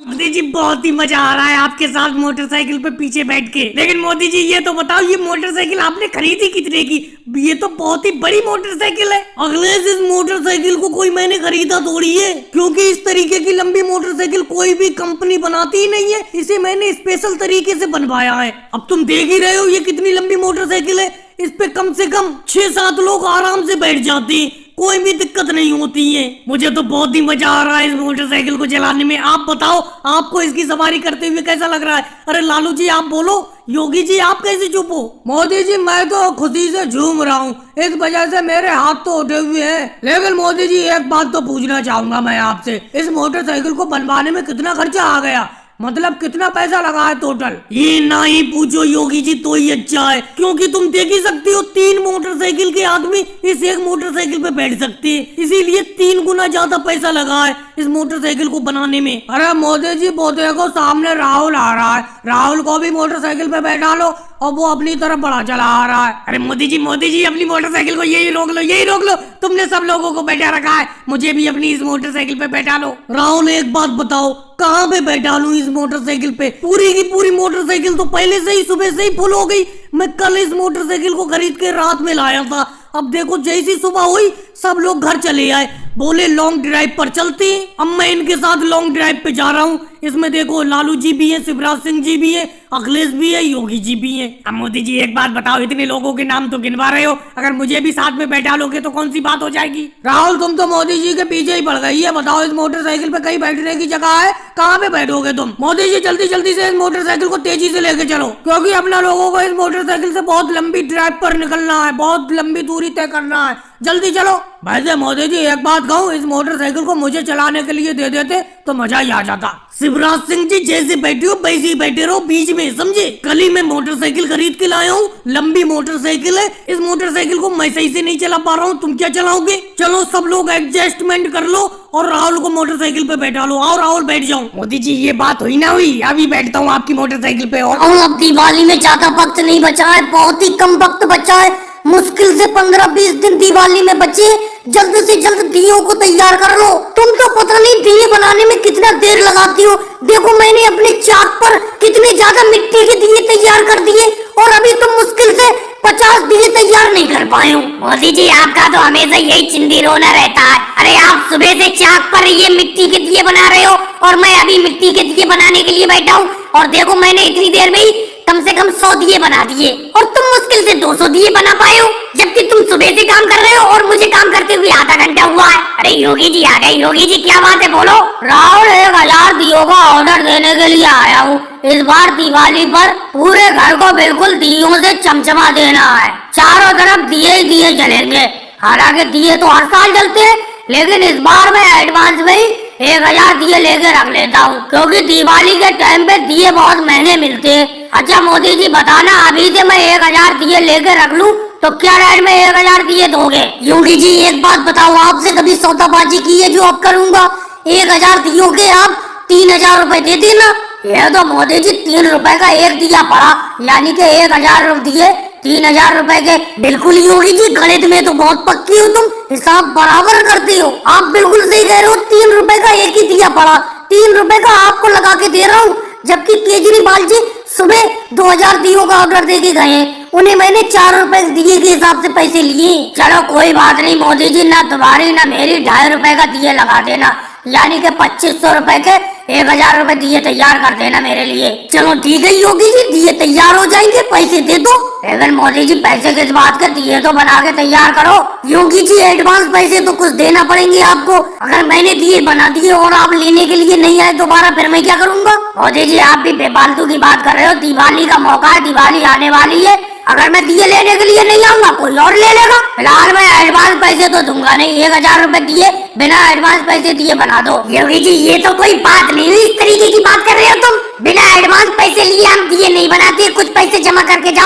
मोदी जी बहुत ही मजा आ रहा है आपके साथ मोटरसाइकिल पे पीछे बैठ के। लेकिन मोदी जी ये तो बताओ, ये मोटरसाइकिल आपने खरीदी कितने की? ये तो बहुत ही बड़ी मोटरसाइकिल है। अखिलेश, इस मोटरसाइकिल को कोई मैंने खरीदा थोड़ी है, क्योंकि इस तरीके की लंबी मोटरसाइकिल कोई भी कंपनी बनाती ही नहीं है। इसे मैंने स्पेशल तरीके से बनवाया है। अब तुम देख ही रहे हो ये कितनी लंबी मोटरसाइकिल है। इस पे कम से कम 6-7 लोग आराम से बैठ जाते हैं, कोई भी दिक्कत नहीं होती है। मुझे तो बहुत ही मजा आ रहा है इस मोटरसाइकिल को चलाने में। आप बताओ, आपको इसकी सवारी करते हुए कैसा लग रहा है? अरे लालू जी आप बोलो। योगी जी आप कैसे चुप हो? मोदी जी मैं तो खुशी से झूम रहा हूँ, इस वजह से मेरे हाथ तो उठे हुए हैं। लेकिन मोदी जी एक बात तो पूछना चाहूंगा मैं आपसे, इस मोटरसाइकिल को बनवाने में कितना खर्चा आ गया? मतलब कितना पैसा लगा है टोटल? ये ना ही पूछो योगी जी, तो ही अच्छा है, क्योंकि तुम देख ही सकते हो 3 मोटरसाइकिल के आदमी इस एक मोटरसाइकिल पे बैठ सकते हैं, इसीलिए 3 गुना ज्यादा पैसा लगा है इस मोटरसाइकिल को बनाने में। अरे मोदी जी वो देखो सामने राहुल आ रहा है, राहुल को भी मोटरसाइकिल पे बैठा लो और वो अपनी तरफ बड़ा चला आ रहा है। अरे मोदी जी अपनी मोटरसाइकिल को यही रोक लो, यही रोक लो। तुमने सब लोगों को बैठा रखा है, मुझे भी अपनी इस मोटरसाइकिल पे बैठा लो। राहुल एक बात बताओ, कहाँ पे बैठा लूं इस मोटरसाइकिल पे? पूरी की पूरी मोटरसाइकिल तो पहले से ही सुबह से ही फुल हो गई। मैं कल इस मोटरसाइकिल को खरीद के रात में लाया था, अब देखो जैसी सुबह हुई सब लोग घर चले आए, बोले लॉन्ग ड्राइव पर चलते हैं। अब मैं इनके साथ लॉन्ग ड्राइव पे जा रहा हूँ। इसमें देखो लालू जी भी है, शिवराज सिंह जी भी है, अखिलेश भी है, योगी जी भी है। अब मोदी जी एक बात बताओ, इतने लोगों के नाम तो गिनवा रहे हो, अगर मुझे भी साथ में बैठा लोगे तो कौन सी बात हो जाएगी? राहुल तुम तो मोदी जी के पीछे ही पड़ गई है। बताओ इस मोटरसाइकिल पे कहीं बैठने की जगह है? कहाँ पे बैठोगे तुम? मोदी जी जल्दी जल्दी से इस मोटरसाइकिल को तेजी से लेके चलो, क्योंकि अपना लोगों को इस मोटरसाइकिल से बहुत लंबी ड्राइव पर निकलना है, बहुत लंबी दूरी तय करना है। जल्दी चलो। वैसे मोदी जी एक बात कहूँ, इस मोटरसाइकिल को मुझे चलाने के लिए दे देते तो मजा ही आ जाता। शिवराज सिंह जी जैसे बैठे हो वैसे ही बैठे रहो बीच में, समझे? कल ही मैं मोटरसाइकिल खरीद के लाया हूँ, लंबी मोटरसाइकिल है। इस मोटरसाइकिल को मैं सही से नहीं चला पा रहा हूँ, तुम क्या चलाओगे? चलो सब लोग एडजस्टमेंट कर लो और राहुल को मोटरसाइकिल पे बैठा लो। आओ राहुल बैठ जाओ। मोदी जी ये बात हुई ना हुई, अभी बैठता हूँ आपकी मोटरसाइकिल पे। और अब दिवाली में ज्यादा वक्त नहीं बचा है, बहुत ही कम वक्त बचा है, मुश्किल से 15-20 दिन दिवाली में बचे। जल्द से जल्द दियों को तैयार कर लो। तुम तो पता नहीं दिए बनाने में कितना देर लगाती हो। देखो मैंने अपने चाक पर कितने ज्यादा मिट्टी के दिए तैयार कर दिए और अभी तुम मुश्किल से 50 दिए तैयार नहीं कर पाए हो। मोदी जी आपका तो हमेशा यही चिंदी रोना रहता है। अरे आप सुबह से चाक पर ये मिट्टी के दिए बना रहे हो और मैं अभी मिट्टी के दिए बनाने के लिए बैठा हूँ, और देखो मैंने इतनी देर में ही कम से कम 100 दिए बना दिए और तुम मुश्किल से 200 दिए बना पाए हो, जबकि तुम सुबह से काम कर रहे हो और मुझे काम करते हुए आधा घंटा हुआ है। अरे योगी जी आ गए। योगी जी क्या बात है, बोलो। राहुल 1000 दियों का ऑर्डर देने के लिए आया हूँ। इस बार दिवाली पर पूरे घर को बिल्कुल दियों से चमचमा देना है, चारों तरफ दिए ही दिए जलेंगे। हालांकि दिए तो हर साल जलते हैं, लेकिन इस बार मैं एडवांस में ही 1000 दिए लेके रख लेता हूँ, क्योंकि दिवाली के टाइम पे दिए बहुत महंगे मिलते हैं। अच्छा मोदी जी बताना, अभी से मैं 1000 दिए लेके रख लूँ तो क्या रेट में 1000 दिए दोगे? योगी जी एक बात बताओ, आपसे कभी सौदाबाजी की है जो अब करूंगा? 1000 दियों के आप 3000 रुपए दे देना। ये तो मोदी जी 3 रुपए का एक दिया पड़ा, यानी कि 1000 दिए 3000 रुपए के। बिल्कुल योगी जी, गणित में तो बहुत पक्की हो तुम, हिसाब बराबर करते हो। आप बिल्कुल सही कह रहे हो, 3 रुपए का एक ही दिया पड़ा, 3 रुपए का आपको लगा के दे रहा हूँ। जबकि केजरीवाल जी सुबह 2000 दियों का ऑर्डर दे के गए, उन्हें मैंने 4 रुपए दिए के हिसाब से पैसे लिए। चलो कोई बात नहीं मोदी जी, ना तुम्हारी ना मेरी 2.5 रुपए का दिए लगा देना, यानी कि 2500 रुपए के 1000 रुपए दिए तैयार कर देना मेरे लिए। चलो ठीक है योगी जी, दिए तैयार हो जाएंगे, पैसे दे दो। लेकिन मोदी जी पैसे किस बात के, दिए तो बना के तैयार करो। योगी जी एडवांस पैसे तो कुछ देना पड़ेंगे आपको। अगर मैंने दिए बना दिए और आप लेने के लिए नहीं आए दोबारा, फिर मैं क्या करूँगा? मोदी जी आप भी बेफालतू की बात कर रहे हो, दिवाली का मौका है, दिवाली आने वाली है। अगर मैं दिए लेने के लिए नहीं आऊंगा कोई और ले लेगा। फिलहाल मैं एडवांस पैसे तो दूंगा नहीं, 1000 रुपए दिए बिना एडवांस पैसे दिए बना दो। योगी जी ये तो कोई बात नहीं हुई, इस तरीके की बात कर रहे हो तुम। बिना एडवांस पैसे लिए हम दिए नहीं बनाते, कुछ पैसे जमा करके जाओ।